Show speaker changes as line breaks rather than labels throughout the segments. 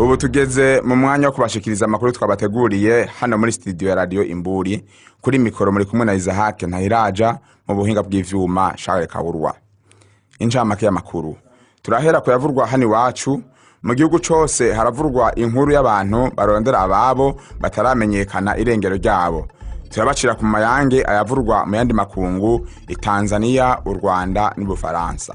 Ubu tugeze mu mwanya wo kubashikiriza amakuru twabateguriye hano muri studio ya Radio Imburi. Kuri mikoro muri kumwe na Isaac Ntahiraja, mu buhinga bw'ivyuma Charles Kaburwa. Incamake y'amakuru. Turahera kuyavurwa hani wacu. Mu gihugu cose haravurwa inkuru y'abantu barondera ababo bataramenyekana irengero ryabo. Turabacira ku mayange ayavurwa mu yandi makungu, Tanzania, u Rwanda n'Ubufaransa.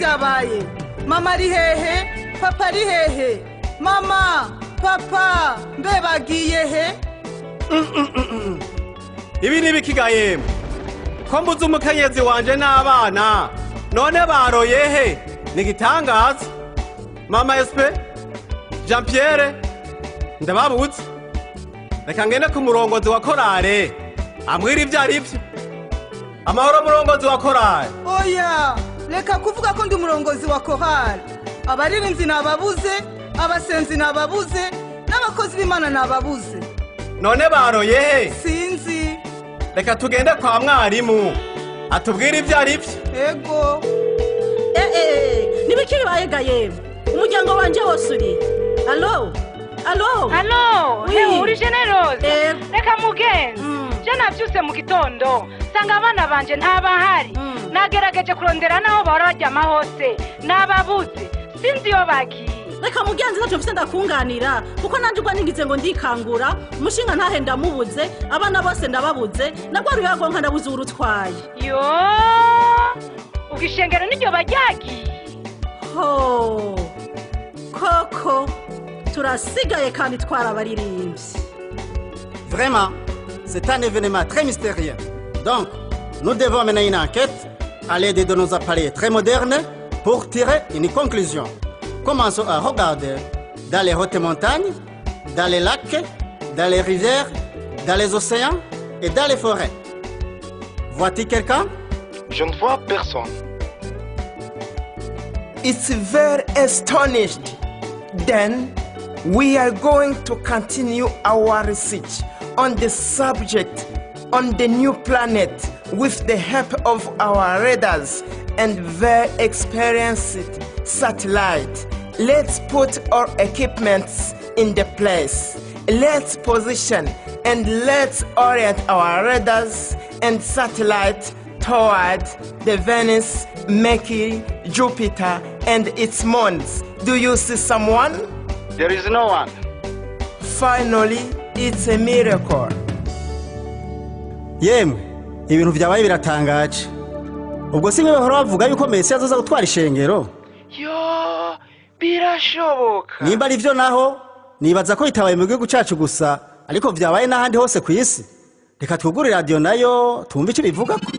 vyabaye? Mama ari hehe? Papa ari hehe? Mama, papa, mbe bagiye he?
Ibi ni bikigaye. Ko mbuze umukenyezi wanje n'abana. None baroye he? Nigitangaza. Mama SP, Jean Pierre, ndababuze. Reka ngende ku murongozi wa korale. Ambwira ivyo arivyo. Amahoro murongozi wa korale.
Oya, reka kuvuga ko ndi umurongozi wa korale. Abaririmbyi nababuze, abasenzi nababuze, n'abakozi b'Imana nababuze.
None baroye he?
Sinzi.
Reka tugende kwa mwarimu. Atubwira ivyo arivyo.
Ego.
Nibikiri bayegaye. Umuryango wanje wose uri. Allo?
He uri generose. Reka mugenzi. Je navyuse mu gitondo. Sanga abana banje ntabahari. Nagerageje kurondera naho bahora baryama hose. Nababuze. Sinzi yo bagiye.
Reka mugenzi ntacyo mfite ndakunganira kuko nanje ugwa ningize ngo ndikangura umushinga ntahe ndamubuze abana bose ndababuze nagwaruye agonka ndabuze urutwaye.
Yo! Ugishengero niryo bajyagiye.
Ho! Koko turasigaye kandi twarabaririmbyi.
Vraiment, c'est un événement très mystérieux. Donc, nous devons mener une enquête à l'aide de nos appareils très modernes pour tirer une conclusion. Commençons à regarder dans les hautes montagnes, dans les lacs, dans les rivières, dans les océans et dans les forêts. Vois-tu quelqu'un?
Je ne vois personne.
It's very astonished. Then we are going to continue our research on the subject on the new planet with the help of our radars and very experienced satellite. Let's put our equipments in the place. Let's position and let's orient our radars and satellite toward the Venus, Mercury, Jupiter, and its moons. Do you see someone?
There is no one.
Finally, it's a miracle.
Yemwe, ibintu vyabaye biratangaje. Ubwo sinwe bahora bavuga yuko Messi azoza gutwara ishengero.
Yo, birashoboka.
Nimba ari vyo naho, nibaza ko itabaye mu gihugu cacu gusa, ariko vyabaye n'ahandi hose ku isi. Reka twugure radio nayo tumve icyo bivugako.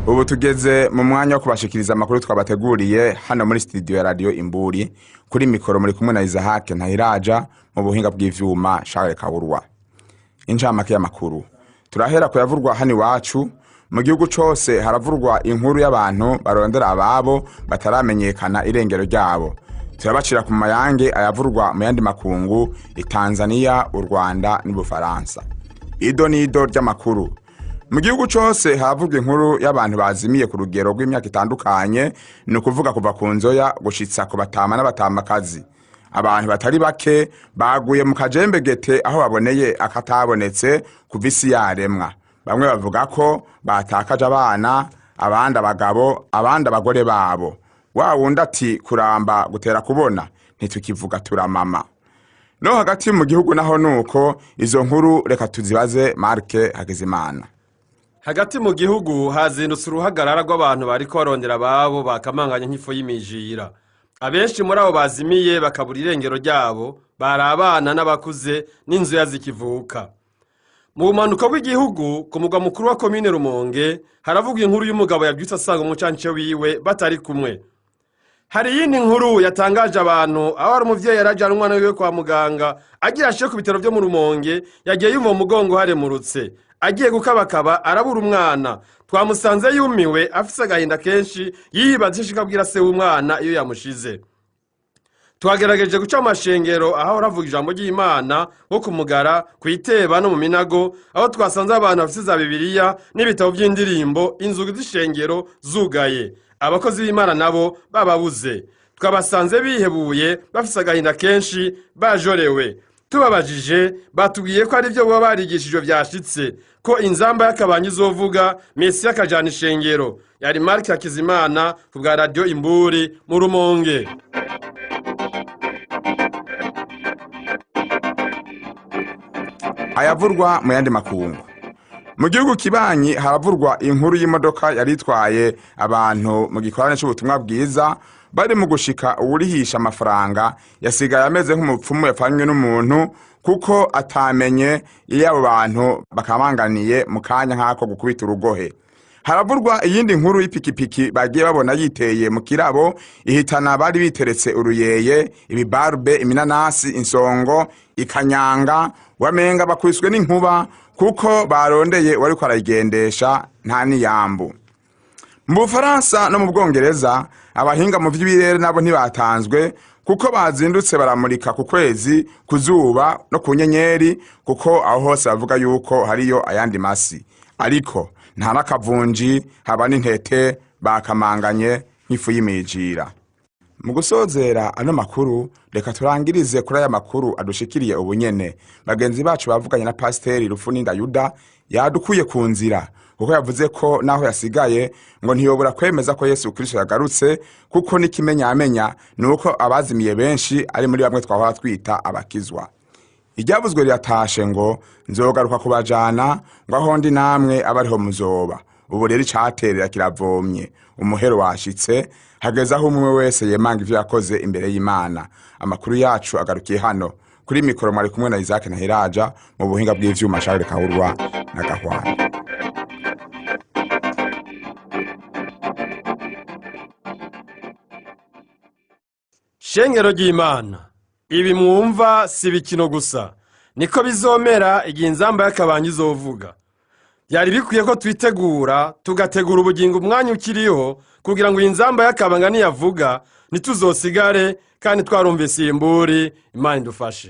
Ubu tugeze mu mwanya wo kubashikiriza amakuru twabateguriye hano muri studio ya radio Imburi kuri mikoro muri kumwe na Isaac Ntahiraja mu buhinga bw'ivyuma Charles Kaburwa. Incamake y'amakuru turahera ko yavurwa hani wacu mu gihugu cyose haravurwa inkuru y'abantu barondera ababo bataramenyekana irengero ryabo. Turabacira ku mayange ayavurwa mu yandi makungu Tanzania, u Rwanda n'Ubufaransa. Ido nido ry'amakuru. Mu gihugu cyose havugwa inkuru y'abantu bazimiye ku rugero rw'imyaka itandukanye no kuvuga kuva ku nzoya gushitsa ku batama n'abatamakazi. Abantu batari bake baguye mu kajembegete aho baboneye akatabonetse kuva isi yaremwa. Bamwe bavuga ko batakaje abana, abandi abagabo, abandi abagore babo. Wa wundi ati kuramba gutera kubona ntitukivuga turamama. No hagati mu gihugu naho nuko izo nkuru reka tuzibaze Marke Hagizimana.
Hagati mu gihugu hazindutse uruhagarara rw'abantu bariko barondera ababo bakamanganya nk'ifu y'imijira. Abenshi muri abo bazimiye bakabura irengero ryabo bari abana n'abakuze n'inzu yazikivuka. Mu bumanuko bw'igihugu ku mugwa mukuru wa komine Rumonge haravugwa inkuru y'umugabo yabyutse asanga umucanke wiwe batari kumwe. Hari yindi nkuru yatangaje abantu aho ari umuvyeyi yarajana umwana wiwe kwa muganga agira ashe ku bitaro byo mu Rumonge yagiye yumva umugongo haremurutse. Agiye gukabakaba arabura umwana twamusanze yumiwe afise agahinda kenshi yibaza ishika bwira se w'umwana iyo yamushize. Twagerageje guca amashengero aho ravuga ijambo ry'Imana wo kumugara kwiteba no mu minago aho twasanze abantu bafise za Bibiliya n'ibitabo by'indirimbo inzugi z'ishengero zugaye. Abakozi b'Imana nabo bababuze. Twabasanze bihebuye bafise agahinda kenshi bajorewe. Tubabajije batubwiye ko ari byo baba barigishijwe byashitse ko inzamba y'akabanyi izovuga Messi akajana ishengero. Yari Marke Hakizimana ku bwa radio Imburi mu Rumonge.
Ayavurwa mu yandi makungu. Mu gihugu kibanyi haravurwa inkuru y'imodoka yaritwaye abantu mu gikorane cy'ubutumwa bwiza bari mu gushika uwurihisha amafaranga yasigaye ameze nk'umupfumu yapfanywe n'umuntu kuko atamenye iyo abo bantu bakamanganiye mu kanya nk'ako gukubita urugohe. Haravurwa iyindi nkuru y'ipikipiki bagiye babona yiteye mu kirabo ihitana bari biteretse uruyeye, ibibarbe, iminanasi, insongo, ikanyanga, wamenga bakwiswe n'inkuba kuko barondeye wari ko arayigendesha nta niyambu. Mu Bufaransa no mu Bwongereza abahinga mu vy'ibirere nabo ntibatanzwe kuko bazindutse baramurika ku kwezi, ku zuba no ku nyenyeri kuko aho hose bavuga yuko hariyo ayandi masi. Ariko nta nakavunji haba n'intete bakamanganye nk'ifu y'imijira. Mu gusozera ano makuru reka turangirize kuri aya makuru adushikiriye ubunyene. Bagenzi bacu bavuganye na Pasiteri Rufuninda Yuda yadukuye ku nzira kuko yavuze ko naho yasigaye ngo ntiyobora kwemeza ko Yesu Kristo yagarutse kuko n'ikimenyamenya nuko abazimiye benshi ari muri bamwe twahora twita abakizwa. Iryavuzwe ryatashe ngo nzogaruka kubajana ngo aho ndi namwe abariho muzoba. Ubu rero icaterera kiravomye, umuhero washitse, hageze aho umwe wese yemanga ivyo yakoze imbere y'Imana. Amakuru yacu agarukiye hano kuri mikoro mwari kumwe na Isaac Ntahiraja, mu buhinga bw'ivyuma Charles Kahurwa na Gahwana.
Shengero ry'Imana, ibi mwumva si bikino gusa, niko bizomera igihe inzamba y'akabanga izovuga. Byari bikwiye ko twitegura tugategura ubugingo umwanya ukiriho kugira ngo inzamba y'akabanga niyavuga ntituzosigare kandi twarumvise imburi. Imana idufashe.